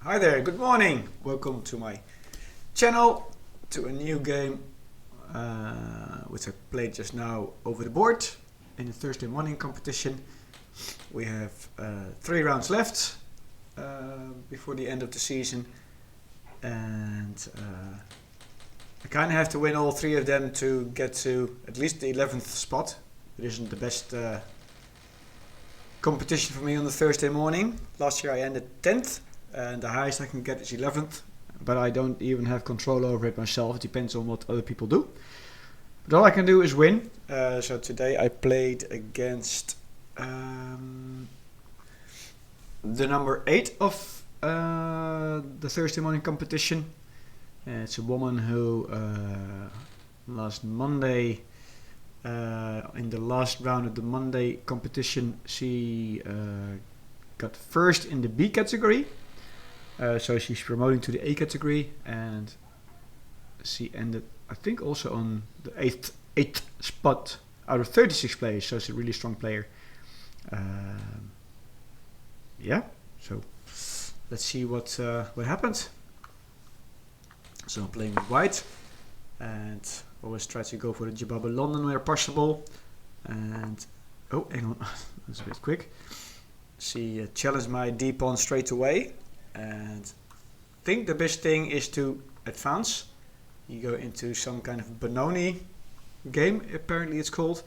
Hi there, good morning. Welcome to my channel, to a new game which I played just now over the board in the Thursday morning competition. We have 3 rounds left before the end of the season, and I kind of have to win all 3 of them to get to at least the 11th spot. It isn't the best competition for me on the Thursday morning. Last year I ended 10th. And the highest I can get is 11th, but I don't even have control over it myself. It depends on what other people do. But all I can do is win. So today I played against the number 8 of the Thursday morning competition. It's a woman who last Monday, in the last round of the Monday competition, she got first in the B category. So she's promoting to the A category, and she ended, I think, also on the 8th spot out of 36 players. So she's a really strong player. Yeah. So let's see what happened. So I'm playing with white, and always try to go for the blunder where possible. And oh, hang on, that's a bit quick. She challenged my D pawn straight away. And I think the best thing is to advance. You go into some kind of Benoni game, apparently it's called.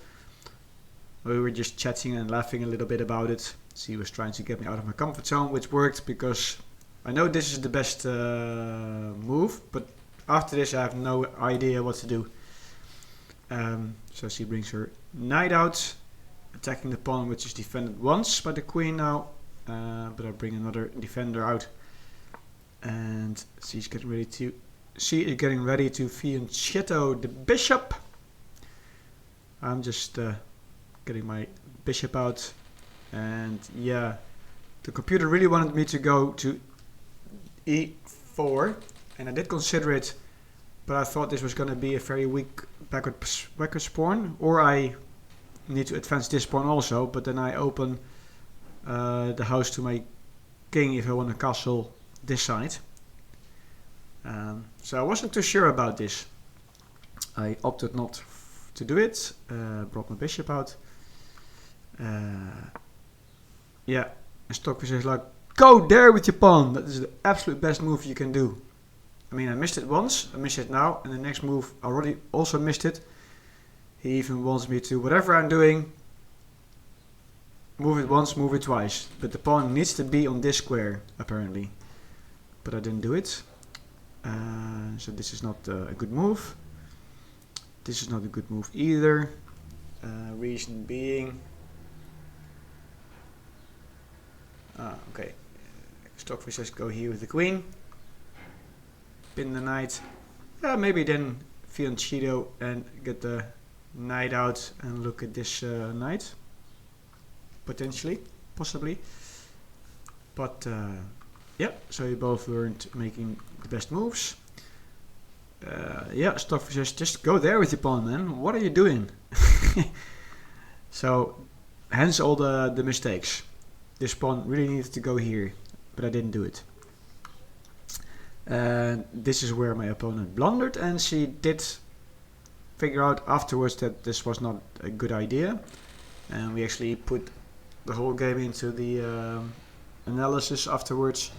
We were just chatting and laughing a little bit about it. She was trying to get me out of my comfort zone, which worked because I know this is the best move, but after this I have no idea what to do. So she brings her knight out, attacking the pawn which is defended once by the queen now. But I bring another defender out, and she is getting ready to fianchetto the bishop. I'm just getting my bishop out, and yeah, the computer really wanted me to go to e4, and I did consider it, but I thought this was going to be a very weak backwards pawn, or I need to advance this pawn also, but then I open the house to my king if I want a castle this side. So I wasn't too sure about this. I opted not to do it. Brought my bishop out. Yeah, and Stockfish is like, go there with your pawn. That is the absolute best move you can do. I mean, I missed it once, I missed it now, and the next move I already also missed it. He even wants me to, whatever I'm doing, move it once, move it twice. But the pawn needs to be on this square, apparently. But I didn't do it. So this is not a good move. This is not a good move either. Reason being... okay. Stockfish says go here with the queen. Pin the knight. Maybe then fianchetto and get the knight out and look at this knight. Potentially, possibly, but yeah, so you both weren't making the best moves. Yeah, Stockfish says, just go there with your pawn, man. What are you doing? So, hence all the mistakes. This pawn really needed to go here, but I didn't do it. And this is where my opponent blundered, and she did figure out afterwards that this was not a good idea, and we actually put the whole game into the analysis afterwards,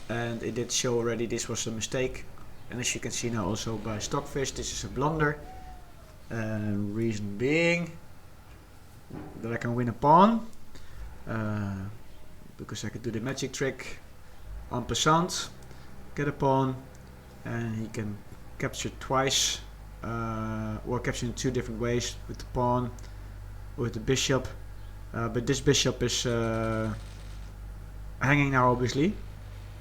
and it did show already this was a mistake, and as you can see now also by Stockfish, this is a blunder. Reason being that I can win a pawn, because I could do the magic trick en passant, get a pawn, and he can capture twice, or capture in 2 different ways, with the pawn, with the bishop. But this bishop is hanging now, obviously,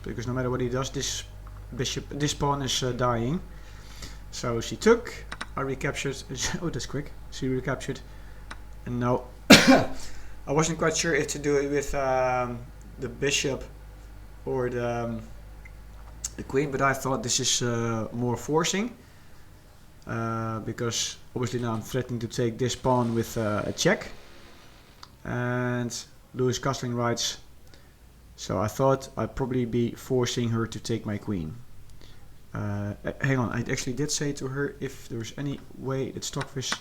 because no matter what he does, this pawn is dying. So she took, I recaptured. Oh, that's quick. She recaptured, and now I wasn't quite sure if to do it with the bishop or the queen, but I thought this is more forcing, because obviously now I'm threatening to take this pawn with a check. And Lewis Castling writes, So I thought I'd probably be forcing her to take my queen. Hang on, I actually did say to her if there was any way that Stockfish...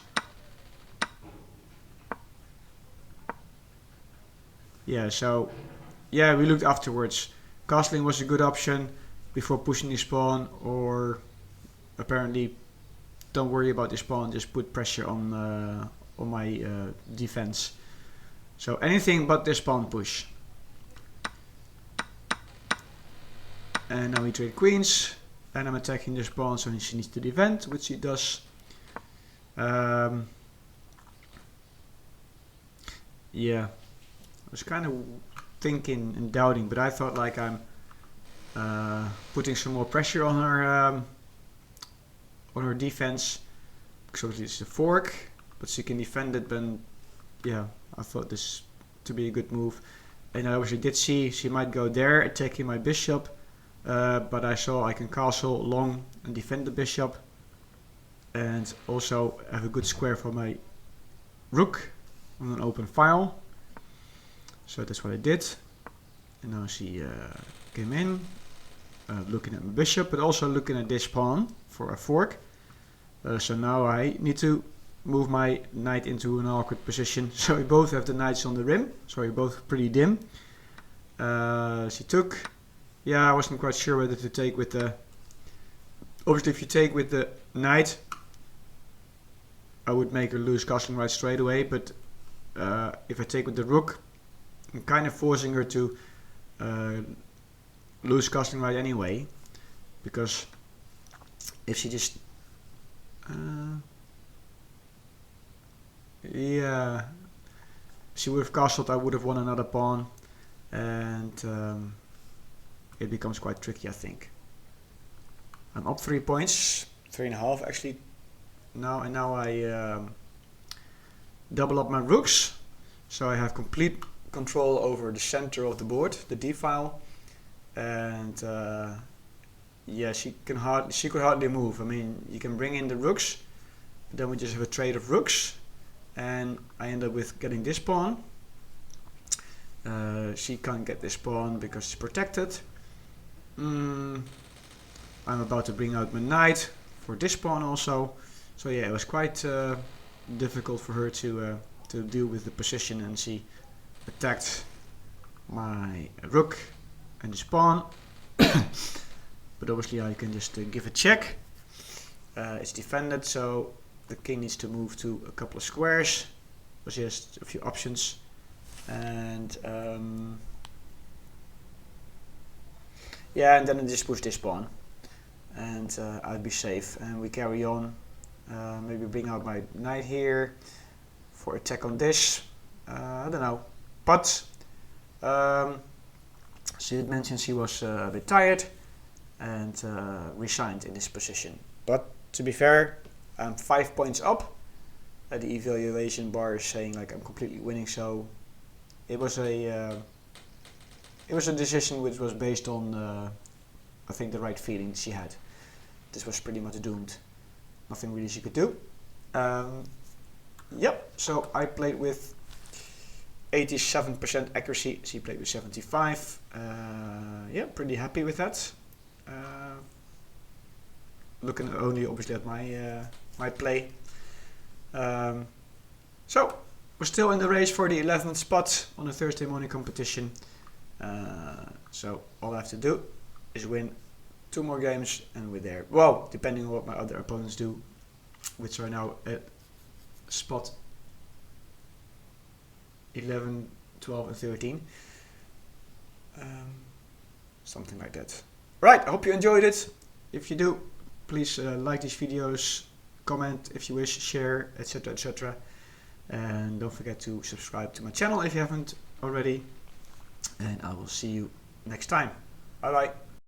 Yeah, so... Yeah, we looked afterwards. Castling was a good option before pushing this pawn, or apparently don't worry about this pawn, just put pressure on my defense. So anything but this pawn push. And now we trade queens, and I'm attacking this pawn, so she needs to defend, which she does. Yeah, I was kind of thinking and doubting, but I thought like I'm putting some more pressure on her defense, because obviously it's a fork, but she can defend it. Then yeah, I thought this to be a good move, and I obviously did see she might go there attacking my bishop, but I saw I can castle long and defend the bishop, and also have a good square for my rook on an open file. So that's what I did, and now she came in, looking at my bishop, but also looking at this pawn for a fork. So now I need to move my knight into an awkward position. So we both have the knights on the rim, so we're both pretty dim. She took. Yeah, I wasn't quite sure whether to take with the... Obviously if you take with the knight, I would make her lose castling right straight away, but if I take with the rook, I'm kind of forcing her to lose castling right anyway, because if she just... yeah, she would have castled, I would have won another pawn, and it becomes quite tricky, I think. I'm up 3 points, 3.5 actually now, and now I double up my rooks, so I have complete control over the center of the board, the D file, and yeah, she could hardly move. I mean, you can bring in the rooks, then we just have a trade of rooks, and I end up with getting this pawn. She can't get this pawn because it's protected. I'm about to bring out my knight for this pawn also. So yeah, it was quite difficult for her to deal with the position, and she attacked my rook and this pawn. But obviously I can just give a check. It's defended, so the king needs to move to a couple of squares, because he has a few options. And yeah, and then I just push this pawn, and I'd be safe. And we carry on. Maybe bring out my knight here for attack on this. I don't know. But she did mention she was a bit tired and resigned in this position. But to be fair, I'm 5 points up. The evaluation bar is saying like I'm completely winning, so it was a decision which was based on I think the right feeling she had. This was pretty much doomed. Nothing really she could do. Yep, so I played with 87% accuracy. She played with 75. Yeah, pretty happy with that. Looking only obviously at my play. So we're still in the race for the 11th spot on the Thursday morning competition. So all I have to do is win 2 more games and we're there. Well, depending on what my other opponents do, which are now at spot 11, 12 and 13. Something like that. Right, I hope you enjoyed it. If you do, please like these videos, comment if you wish, share, etc, etc. And don't forget to subscribe to my channel if you haven't already. And I will see you next time. Bye bye.